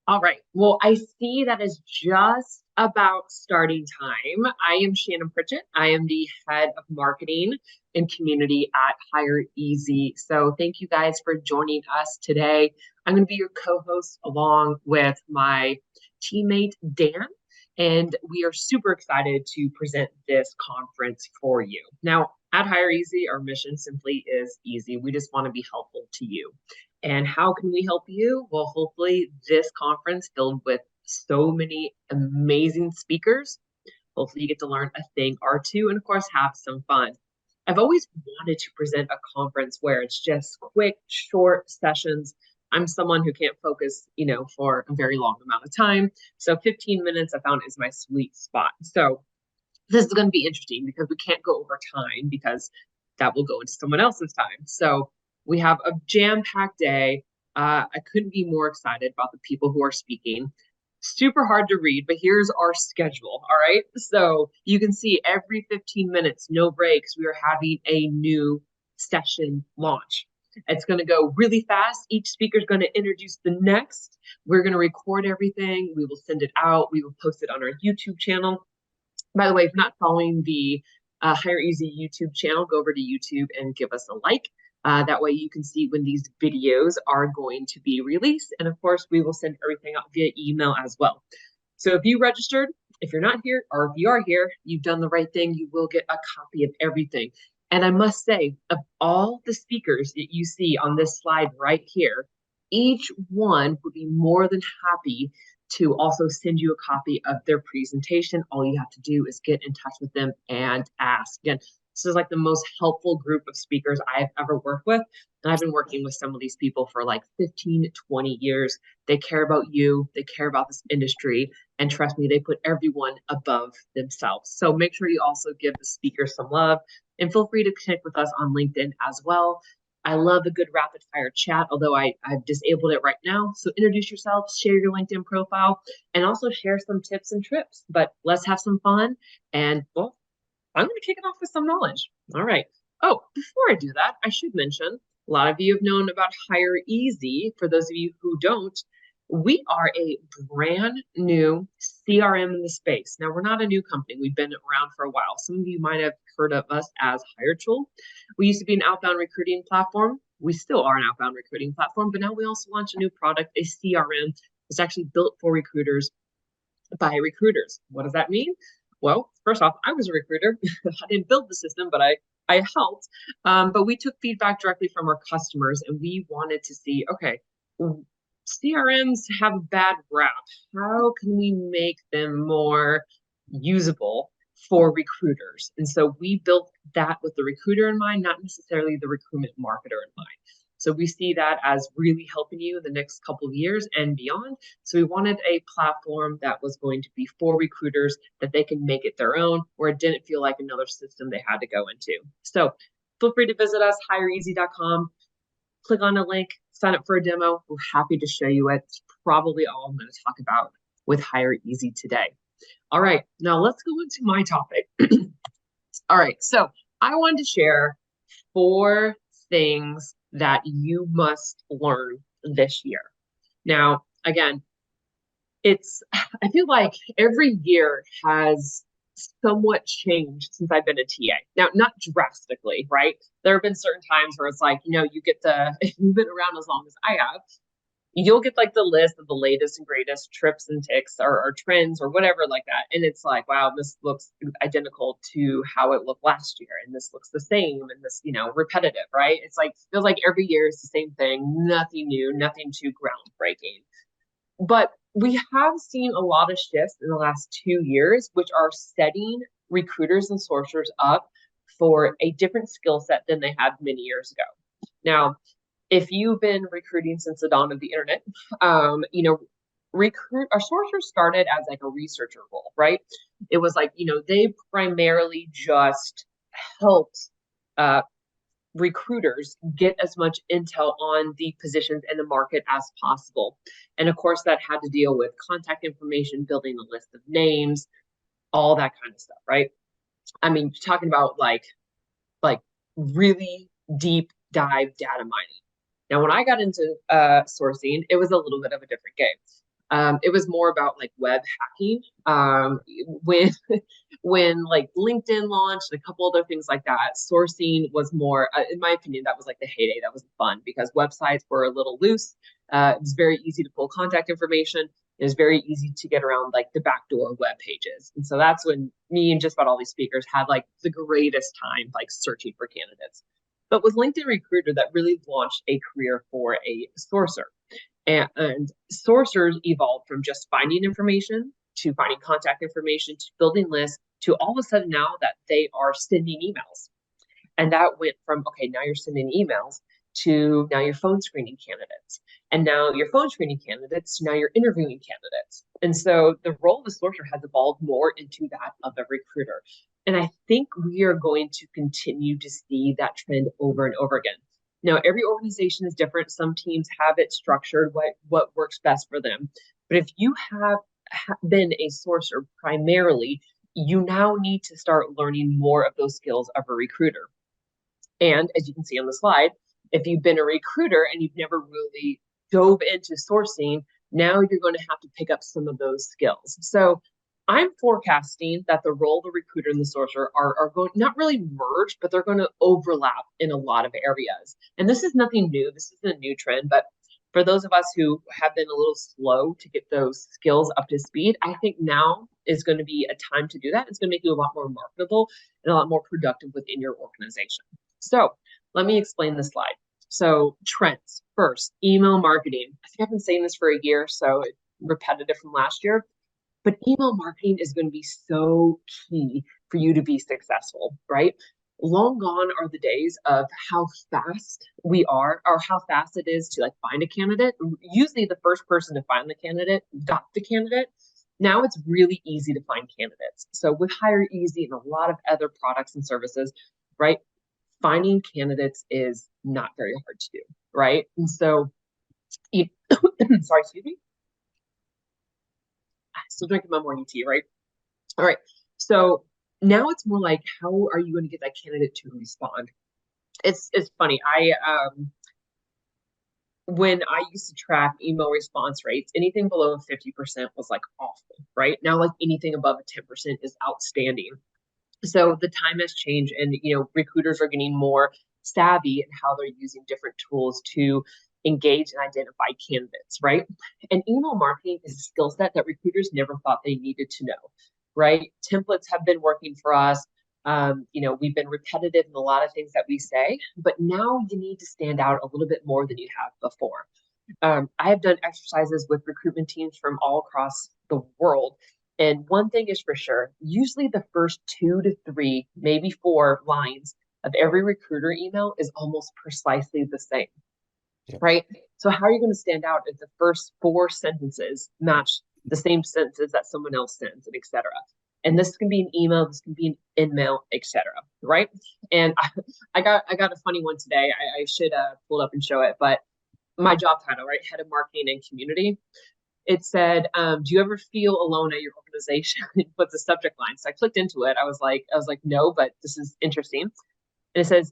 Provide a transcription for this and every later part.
All right. Well, I see that is just about starting time. I am Shannon Pitchett. I am the head of marketing and community at Hire Easy. So thank you guys for joining us today. I'm going to be your co-host along with my teammate Dan, and we are super excited to present this conference for you. Now, at Hire Easy, our mission simply is easy. We just want to be helpful to you. And how can we help you? Well, hopefully, this conference filled with so many amazing speakers. Hopefully, you get to learn a thing or two and, of course, have some fun. I've always wanted to present a conference where it's just quick, short sessions. I'm someone who can't focus, for a very long amount of time. So 15 minutes I found is my sweet spot. So this is going to be interesting because we can't go over time because that will go into someone else's time. So we have a jam-packed day. I couldn't be more excited about the people who are speaking. Super hard to read, but here's our schedule. All right. So you can see every 15 minutes, no breaks, we are having a new session launch. It's going to go really fast. Each speaker is going to introduce the next. We're going to record everything. We will send it out. We will post it on our YouTube channel. By the way, if you're not following the Hire Easy YouTube channel, go over to YouTube and give us a like. That way you can see when these videos are going to be released. And of course, we will send everything out via email as well. So if you registered, if you're not here, or if you are here, you've done the right thing. You will get a copy of everything. And I must say, of all the speakers that you see on this slide right here, each one would be more than happy to also send you a copy of their presentation. All you have to do is get in touch with them and ask. Again, this is like the most helpful group of speakers I've ever worked with. And I've been working with some of these people for like 15, 20 years. They care about you, they care about this industry, and trust me, they put everyone above themselves. So make sure you also give the speakers some love and feel free to connect with us on LinkedIn as well. I love a good rapid fire chat, although I've disabled it right now. So introduce yourself, share your LinkedIn profile, and also share some tips and trips. But let's have some fun. And well, I'm going to kick it off with some knowledge. All right. Oh, before I do that, I should mention a lot of you have known about Hire Easy. For those of you who don't, we are a brand new CRM in the space. Now, we're not a new company. We've been around for a while. Some of you might have heard of us as HireTool. We used to be an outbound recruiting platform. We still are an outbound recruiting platform, but now we also launched a new product, a CRM. It's actually built for recruiters by recruiters. What does that mean? Well, first off, I was a recruiter. I didn't build the system, but I helped. But we took feedback directly from our customers, and we wanted to see, okay, CRMs have a bad rap. How can we make them more usable for recruiters? And so we built that with the recruiter in mind, not necessarily the recruitment marketer in mind. So we see that as really helping you the next couple of years and beyond. So we wanted a platform that was going to be for recruiters, that they can make it their own, where it didn't feel like another system they had to go into. So feel free to visit us, hireeasy.com. Click on a link, sign up for a demo. We're happy to show you it. It's probably all I'm going to talk about with Hire Easy today. All right, now let's go into my topic. All right, so I wanted to share 4 things that you must learn this year. Now, again, I feel like every year has somewhat changed since I've been a TA. Now, not drastically, right? There have been certain times where it's like, you get if you've been around as long as I have, you'll get like the list of the latest and greatest trips and ticks or trends or whatever like that. And it's like, wow, this looks identical to how it looked last year. And this looks the same and this, repetitive, right? It's like, feels like every year is the same thing, nothing new, nothing too groundbreaking. But we have seen a lot of shifts in the last 2 years, which are setting recruiters and sourcers up for a different skill set than they had many years ago. Now, if you've been recruiting since the dawn of the internet, our sourcers started as like a researcher role, right? It was like, they primarily just helped recruiters get as much intel on the positions in the market as possible. And of course, that had to deal with contact information, building a list of names, all that kind of stuff, right? I mean, talking about like really deep dive data mining. Now, when I got into sourcing, it was a little bit of a different game. It was more about like web hacking. When when like LinkedIn launched and a couple other things like that, sourcing was more, in my opinion, that was like the heyday. That was fun because websites were a little loose. It was very easy to pull contact information. It was very easy to get around like the backdoor web pages. And so that's when me and just about all these speakers had like the greatest time like searching for candidates. But with LinkedIn Recruiter, that really launched a career for a sourcer. And sourcers evolved from just finding information to finding contact information to building lists to all of a sudden now that they are sending emails. And that went from, okay, now you're sending emails to now you're phone screening candidates. And now you're phone screening candidates, now you're interviewing candidates. And so the role of the sourcer has evolved more into that of a recruiter. And I think we are going to continue to see that trend over and over again. Now, every organization is different. Some teams have it structured what works best for them. But if you have been a sourcer primarily, you now need to start learning more of those skills of a recruiter. And as you can see on the slide, if you've been a recruiter and you've never really dove into sourcing, now you're going to have to pick up some of those skills. So I'm forecasting that the role of the recruiter and the sourcer are going not really merge, but they're going to overlap in a lot of areas. And this is nothing new. This isn't a new trend, but for those of us who have been a little slow to get those skills up to speed, I think now is going to be a time to do that. It's going to make you a lot more marketable and a lot more productive within your organization. So let me explain the slide. So trends. First, email marketing. I think I've been saying this for a year, so it's repetitive from last year. But email marketing is going to be so key for you to be successful, right? Long gone are the days of how fast we are or how fast it is to like find a candidate. Usually the first person to find the candidate got the candidate. Now it's really easy to find candidates. So with Hire Easy and a lot of other products and services, right? Finding candidates is not very hard to do, right? And so, sorry, excuse me. I'm still drinking my morning tea, right? All right. So now it's more like, how are you going to get that candidate to respond? It's funny. When I used to track email response rates, anything below 50% was like awful, right? Now, like anything above 10% is outstanding. So the time has changed, and recruiters are getting more savvy in how they're using different tools to engage and identify candidates, right? And email marketing is a skill set that recruiters never thought they needed to know, right? Templates have been working for us. We've been repetitive in a lot of things that we say, but now you need to stand out a little bit more than you have before. I have done exercises with recruitment teams from all across the world. And one thing is for sure, usually the first 2 to 3, maybe 4 lines of every recruiter email is almost precisely the same, right? So how are you going to stand out if the first 4 sentences match the same sentences that someone else sends, and et cetera? And this can be an email, this can be an in-mail, et cetera, right? And I got a funny one today. I should pull it up and show it, but my job title, right? Head of Marketing and Community. It said, do you ever feel alone at your organization? What's the subject line? So I clicked into it. I was like, no, but this is interesting. And it says,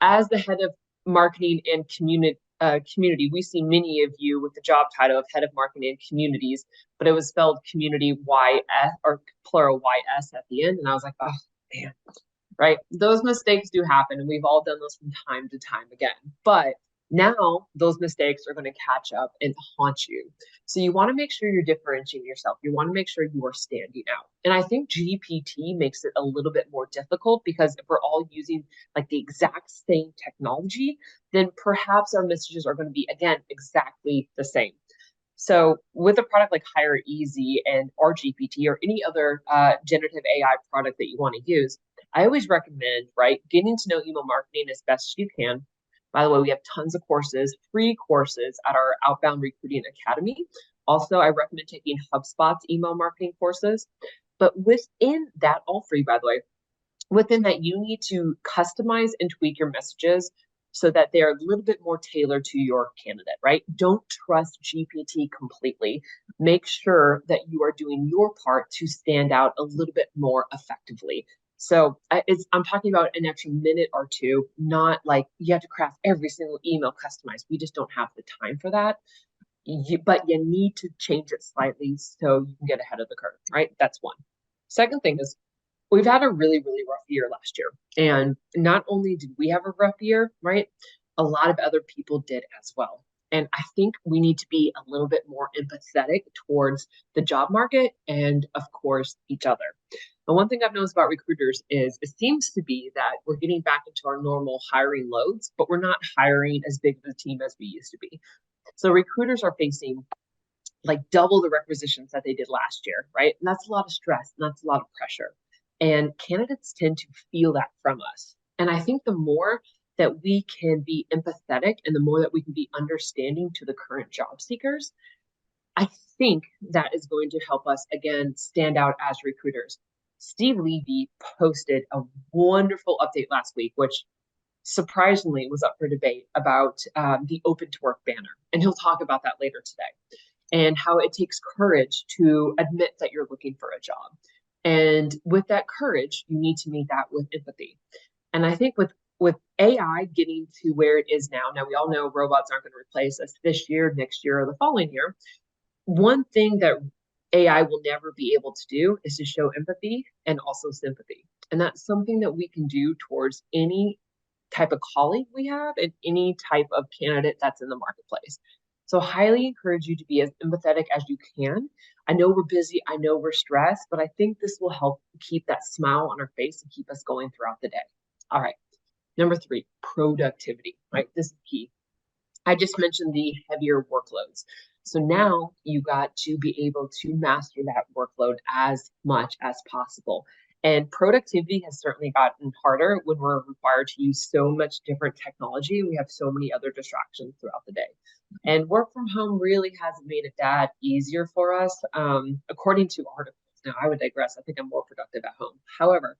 as the head of marketing and community, we see many of you with the job title of head of marketing and communities, but it was spelled community YS or plural YS at the end. And I was like, oh man, right? Those mistakes do happen, and we've all done those from time to time again. But now those mistakes are going to catch up and haunt you. So you want to make sure you're differentiating yourself. You want to make sure you are standing out. And I think GPT makes it a little bit more difficult, because if we're all using like the exact same technology, then perhaps our messages are going to be, again, exactly the same. So with a product like Hire Easy and RGPT or any other generative AI product that you want to use, I always recommend, right, getting to know email marketing as best you can. By the way, we have tons of courses, free courses at our Outbound Recruiting Academy. Also, I recommend taking HubSpot's email marketing courses. But within that, all free, by the way, within that, you need to customize and tweak your messages so that they're a little bit more tailored to your candidate, right? Don't trust GPT completely. Make sure that you are doing your part to stand out a little bit more effectively. So I'm talking about an extra minute or 2, not like you have to craft every single email customized. We just don't have the time for that. but you need to change it slightly so you can get ahead of the curve, right? That's one. Second thing is we've had a really, really rough year last year. And not only did we have a rough year, right? A lot of other people did as well. And I think we need to be a little bit more empathetic towards the job market and, of course, each other. And one thing I've noticed about recruiters is it seems to be that we're getting back into our normal hiring loads, but we're not hiring as big of a team as we used to be. So recruiters are facing like double the requisitions that they did last year, right? And that's a lot of stress and that's a lot of pressure. And candidates tend to feel that from us. And I think the more that we can be empathetic and the more that we can be understanding to the current job seekers, I think that is going to help us again stand out as recruiters. Steve Levy posted a wonderful update last week, which surprisingly was up for debate about the open to work banner. And he'll talk about that later today and how it takes courage to admit that you're looking for a job. And with that courage, you need to meet that with empathy. And I think with AI getting to where it is now we all know robots aren't going to replace us this year, next year, or the following year. One thing that AI will never be able to do is to show empathy and also sympathy. And that's something that we can do towards any type of colleague we have and any type of candidate that's in the marketplace. So highly encourage you to be as empathetic as you can. I know we're busy, I know we're stressed, but I think this will help keep that smile on our face and keep us going throughout the day. All right. Number 3, productivity, right? This is key. I just mentioned the heavier workloads. So now you got to be able to master that workload as much as possible. And productivity has certainly gotten harder when we're required to use so much different technology. We have so many other distractions throughout the day. And work from home really hasn't made it that easier for us. According to articles, now I would digress. I think I'm more productive at home. However,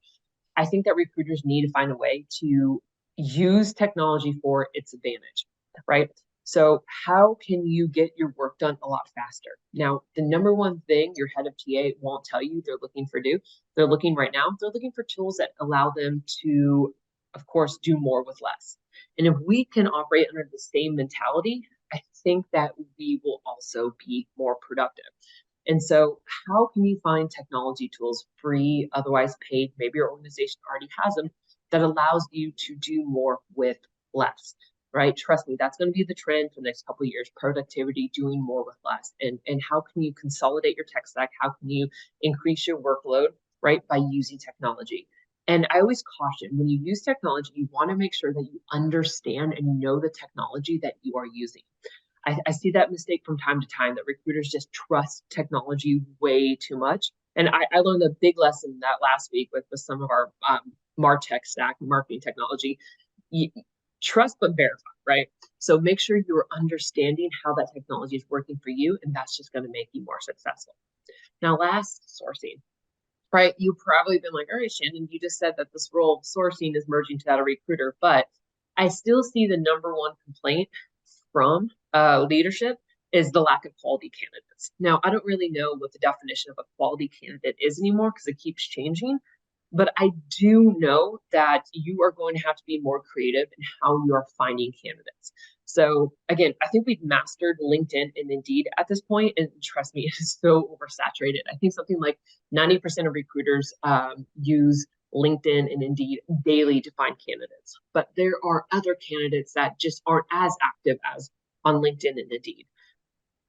I think that recruiters need to find a way to use technology for its advantage, right? So how can you get your work done a lot faster? Now, the number one thing your head of TA won't tell you they're looking for they're looking right now, they're looking for tools that allow them to, of course, do more with less. And if we can operate under the same mentality, I think that we will also be more productive. And so how can you find technology tools, free, otherwise paid, maybe your organization already has them, that allows you to do more with less, right? Trust me, that's going to be the trend for the next couple of years, productivity, doing more with less. And how can you consolidate your tech stack? How can you increase your workload, right? By using technology. And I always caution, when you use technology, you want to make sure that you understand and you know the technology that you are using. I see that mistake from time to time, that recruiters just trust technology way too much. And I learned a big lesson that last week with some of our MarTech stack, marketing technology. Trust but verify, right? So make sure you're understanding how that technology is working for you, and that's just going to make you more successful. Now, last, sourcing, right? You've probably been like, all right, Shannon, you just said that this role of sourcing is merging to that of recruiter, but I still see the number one complaint from leadership is the lack of quality candidates. Now, I don't really know what the definition of a quality candidate is anymore because it keeps changing, but I do know that you are going to have to be more creative in how you are finding candidates. So again, I think we've mastered LinkedIn and Indeed at this point, and trust me, it is so oversaturated. I think something like 90% of recruiters use LinkedIn and Indeed daily to find candidates. But there are other candidates that just aren't as active as on LinkedIn and Indeed.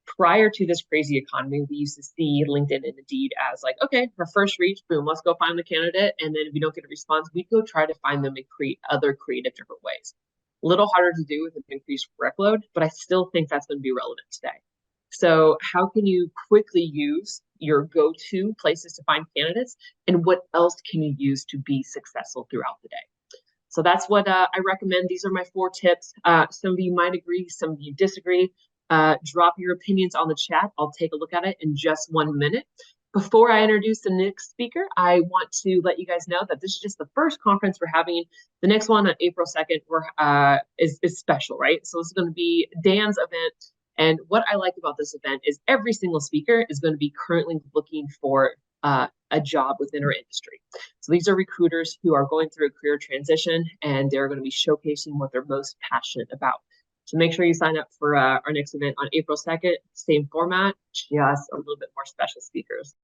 Prior to this crazy economy, we used to see LinkedIn and Indeed as like, okay, our first reach, boom, let's go find the candidate. And then if you don't get a response, we go try to find them and create other creative different ways. A little harder to do with an increased workload, but I still think that's going to be relevant today. So how can you quickly use your go-to places to find candidates, and what else can you use to be successful throughout the day? So that's what I recommend. These are my 4 tips. Some of you might agree, some of you disagree. Drop your opinions on the chat. I'll take a look at it in just 1 minute. Before I introduce the next speaker, I want to let you guys know that this is just the first conference we're having. The next one on April 2nd is special, right? So it's going to be Dan's event. And what I like about this event is every single speaker is going to be currently looking for a job within our industry. So these are recruiters who are going through a career transition, and they're going to be showcasing what they're most passionate about. So make sure you sign up for our next event on April 2nd. Same format, just a little bit more special speakers.